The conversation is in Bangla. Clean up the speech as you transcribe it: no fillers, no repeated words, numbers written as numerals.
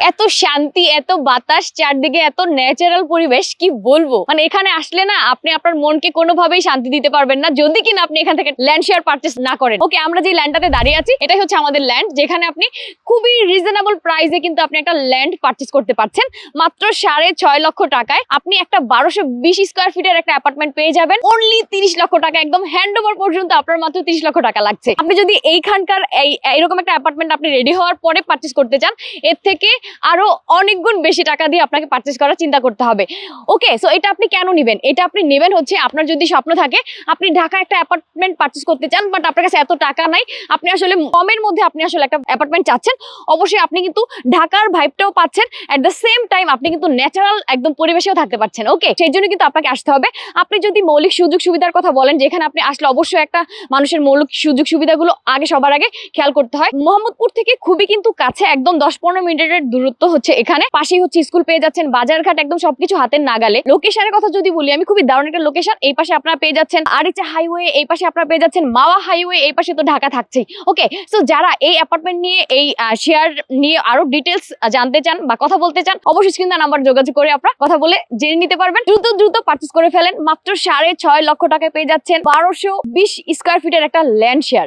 এত শান্তি, এত বাতাস, চারদিকে এত ন্যাচারাল পরিবেশ, কি বলবো। মানে এখানে আসলে না আপনি আপনার মনকে কোনোভাবেই শান্তি দিতে পারবেন না যদি কিনা আপনি এখান থেকে ল্যান্ড শেয়ার পারচেস না করেন। ওকে, আমরা যে ল্যান্ডটাতে দাঁড়িয়ে আছি এটাই হচ্ছে আমাদের ল্যান্ড, যেখানে আপনি খুবই রিজনেবল প্রাইসে কিন্তু আপনি একটা ল্যান্ড পারচেস করতে পারছেন মাত্র 6.5 লক্ষ টাকায়। আপনি একটা 1220 স্কোয়ার ফিটের একটা অ্যাপার্টমেন্ট পেয়ে যাবেন অনলি 30 লক্ষ টাকা। একদম হ্যান্ড ওভার পর্যন্ত আপনার মাত্র 30 লক্ষ টাকা লাগছে। আপনি যদি এইখানকার এইরকম একটা অ্যাপার্টমেন্ট আপনি রেডি হওয়ার পরে পারচেস করতে চান, এর থেকে আরো অনেক গুণ বেশি টাকা দিয়ে আপনাকে পারচেস করার চিন্তা করতে হবে। ওকে, সো এটা আপনি কেন নেবেন? এটা আপনি নেবেন হচ্ছে আপনার যদি স্বপ্ন থাকে আপনি ঢাকা একটা অ্যাপার্টমেন্ট পারচেস করতে চান, বাট আপনার কাছে এত টাকা নাই, আপনি আসলে কমের মধ্যে আপনি আসলে একটা অ্যাপার্টমেন্ট চাচ্ছেন। অবশ্যই আপনি কিন্তু ঢাকার ভাইবটাও পাচ্ছেন, এট দ্য সেম টাইম আপনি কিন্তু ন্যাচারাল একদম পরিবেশেও থাকতে পারছেন। ওকে, সেই জন্য কিন্তু আপনাকে আসতে হবে। আপনি যদি মৌলিক সুযোগ সুবিধার কথা বলেন, যেখানে আপনি আসলে অবশ্যই একটা মানুষের মৌলিক সুযোগ সুবিধাগুলো সবার আগে খেয়াল করতে হয়। মোহাম্মদপুর থেকে খুবই কিন্তু কাছে, একদম 10-15 মিনিটের দূরত্ব হচ্ছে এখানে। পাশেই হচ্ছে স্কুল পেয়ে যাচ্ছেন, বাজারঘাট, একদম সবকিছু হাতের নাগালে। লোকেশনের কথা যদি বলি, আমি খুবই দারুণ একটা লোকেশন। এই পাশে আপনারা পেয়ে যাচ্ছেন আরিচা হাইওয়ে, এই পাশে আপনারা পেয়ে যাচ্ছেন মাওয়া হাইওয়ে, এই পাশে তো ঢাকা থাকছেই। ওকে, সো যারা এই অ্যাপার্টমেন্ট নিয়ে, এই শেয়ার নিয়ে আরো ডিটেলস জানতে চান বা কথা বলতে চান, অবশ্যই স্ক্রিনে নাম্বার যোগাযোগ করে আপনারা কথা বলে জেনে নিতে পারবেন। দ্রুত পারচেস করে ফেলেন। মাত্র 6.5 লক্ষ টাকায় পেয়ে যাচ্ছেন 1220 স্কোয়ার ফিটের একটা ল্যান্ড শেয়ার।